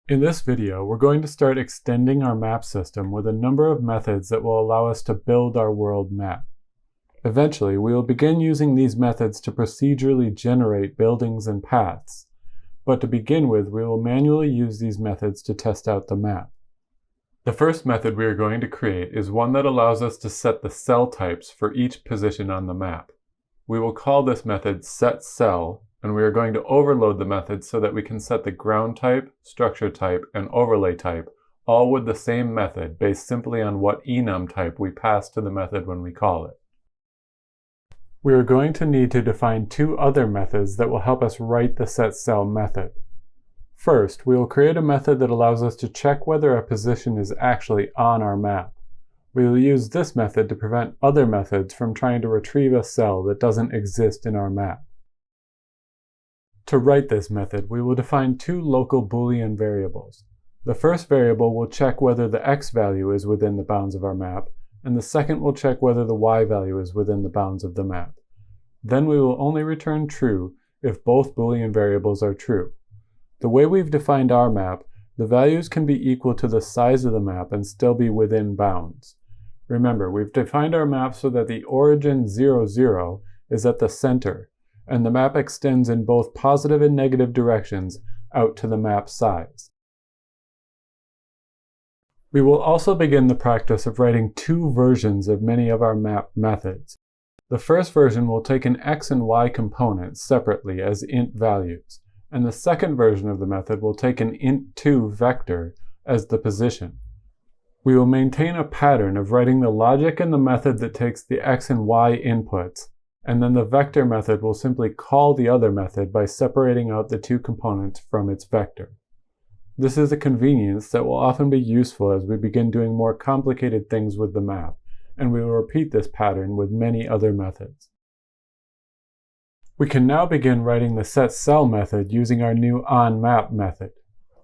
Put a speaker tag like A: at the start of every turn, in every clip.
A: In this video, we're going to start extending our map system with a number of methods that will allow us to build our world map. Eventually, we will begin using these methods to procedurally generate buildings and paths, but to begin with, we will manually use these methods to test out the map. The first method we are going to create is one that allows us to set the cell types for each position on the map. We will call this method setCell, and we are going to overload the method so that we can set the ground type, structure type, and overlay type, all with the same method based simply on what enum type we pass to the method when we call it. We are going to need to define two other methods that will help us write the setCell method. First, we will create a method that allows us to check whether a position is actually on our map. We will use this method to prevent other methods from trying to retrieve a cell that doesn't exist in our map. To write this method, we will define two local Boolean variables. The first variable will check whether the x value is within the bounds of our map, and the second will check whether the y value is within the bounds of the map. Then we will only return true if both Boolean variables are true. The way we've defined our map, the values can be equal to the size of the map and still be within bounds. Remember, we've defined our map so that the origin 0, 0 is at the center, and the map extends in both positive and negative directions out to the map size. We will also begin the practice of writing two versions of many of our map methods. The first version will take an x and y component separately as int values, and the second version of the method will take an int2 vector as the position. We will maintain a pattern of writing the logic in the method that takes the x and y inputs, and then the vector method will simply call the other method by separating out the two components from its vector. This is a convenience that will often be useful as we begin doing more complicated things with the map, and we will repeat this pattern with many other methods. We can now begin writing the setCell method using our new onMap method.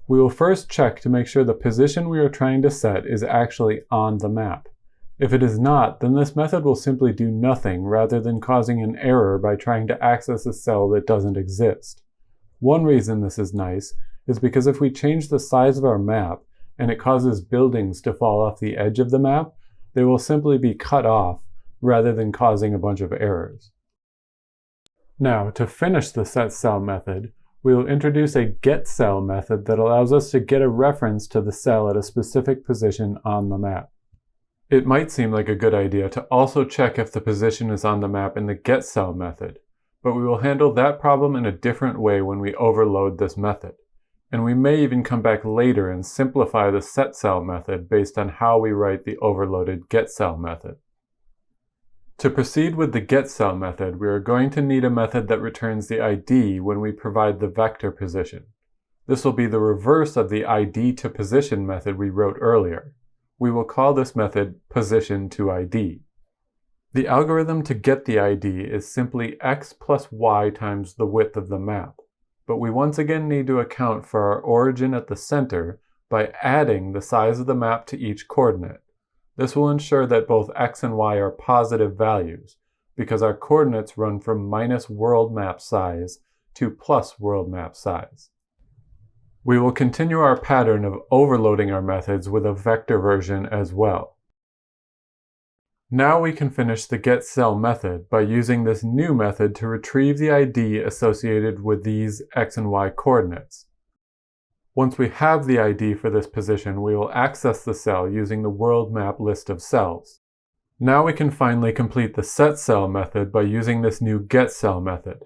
A: We will first check to make sure the position we are trying to set is actually on the map. If it is not, then this method will simply do nothing rather than causing an error by trying to access a cell that doesn't exist. One reason this is nice is because if we change the size of our map and it causes buildings to fall off the edge of the map, they will simply be cut off rather than causing a bunch of errors. Now, to finish the setCell method, we will introduce a getCell method that allows us to get a reference to the cell at a specific position on the map. It might seem like a good idea to also check if the position is on the map in the getCell method, but we will handle that problem in a different way when we overload this method. And we may even come back later and simplify the setCell method based on how we write the overloaded getCell method. To proceed with the getCell method, we are going to need a method that returns the ID when we provide the vector position. This will be the reverse of the ID to position method we wrote earlier. We will call this method position to ID. The algorithm to get the ID is simply x plus y times the width of the map, but we once again need to account for our origin at the center by adding the size of the map to each coordinate. This will ensure that both x and y are positive values, because our coordinates run from minus world map size to plus world map size. We will continue our pattern of overloading our methods with a vector version as well. Now we can finish the getCell method by using this new method to retrieve the ID associated with these x and y coordinates. Once we have the ID for this position, we will access the cell using the world map list of cells. Now we can finally complete the setCell method by using this new getCell method.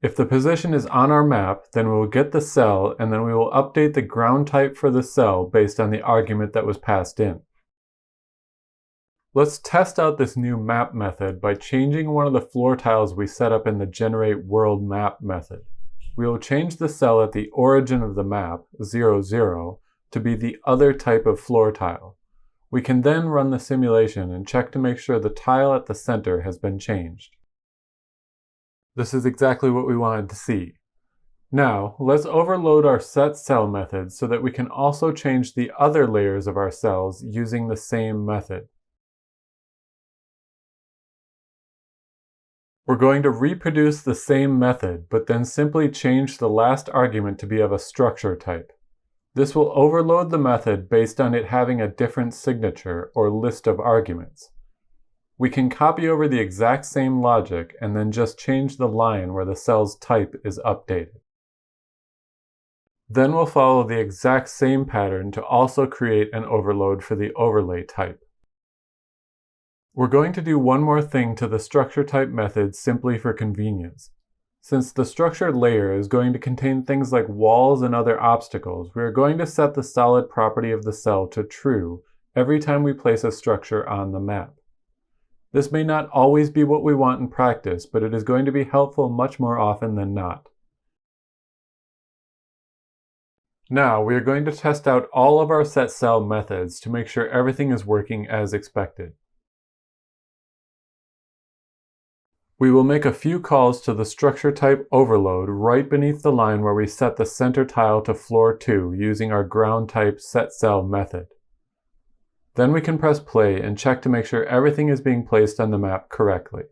A: If the position is on our map, then we will get the cell and then we will update the ground type for the cell based on the argument that was passed in. Let's test out this new map method by changing one of the floor tiles we set up in the generate world map method. We will change the cell at the origin of the map, 0, 0, to be the other type of floor tile. We can then run the simulation and check to make sure the tile at the center has been changed. This is exactly what we wanted to see. Now, let's overload our setCell method so that we can also change the other layers of our cells using the same method. We're going to reproduce the same method, but then simply change the last argument to be of a structure type. This will overload the method based on it having a different signature or list of arguments. We can copy over the exact same logic and then just change the line where the cell's type is updated. Then we'll follow the exact same pattern to also create an overload for the overlay type. We're going to do one more thing to the structure type method simply for convenience. Since the structure layer is going to contain things like walls and other obstacles, we are going to set the solid property of the cell to true every time we place a structure on the map. This may not always be what we want in practice, but it is going to be helpful much more often than not. Now we are going to test out all of our set cell methods to make sure everything is working as expected. We will make a few calls to the structure type overload right beneath the line where we set the center tile to floor 2 using our ground type set cell method. Then we can press play and check to make sure everything is being placed on the map correctly.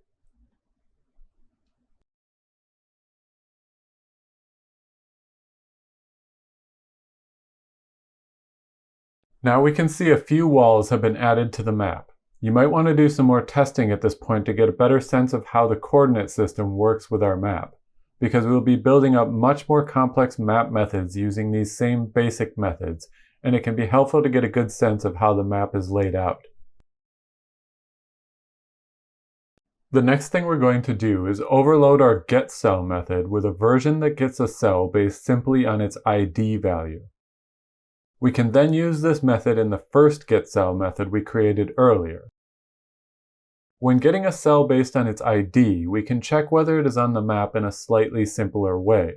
A: Now we can see a few walls have been added to the map. You might want to do some more testing at this point to get a better sense of how the coordinate system works with our map, because we'll be building up much more complex map methods using these same basic methods, and it can be helpful to get a good sense of how the map is laid out. The next thing we're going to do is overload our getCell method with a version that gets a cell based simply on its ID value. We can then use this method in the first getCell method we created earlier. When getting a cell based on its ID, we can check whether it is on the map in a slightly simpler way.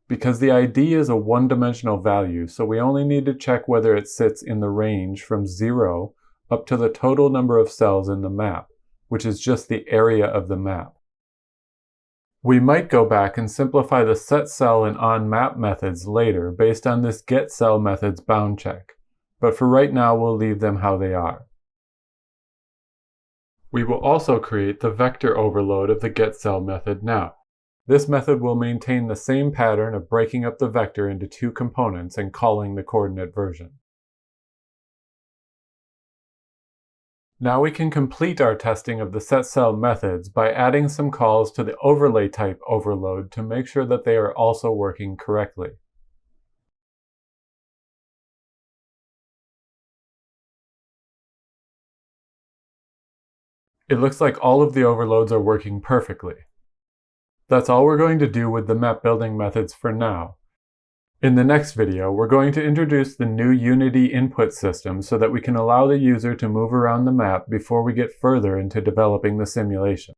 A: Because the ID is a one-dimensional value, so we only need to check whether it sits in the range from 0 up to the total number of cells in the map, which is just the area of the map. We might go back and simplify the setCell and onMap methods later based on this getCell method's bound check, but for right now we'll leave them how they are. We will also create the vector overload of the getCell method now. This method will maintain the same pattern of breaking up the vector into two components and calling the coordinate version. Now we can complete our testing of the setCell methods by adding some calls to the overlay type overload to make sure that they are also working correctly. It looks like all of the overloads are working perfectly. That's all we're going to do with the map building methods for now. In the next video, we're going to introduce the new Unity input system so that we can allow the user to move around the map before we get further into developing the simulation.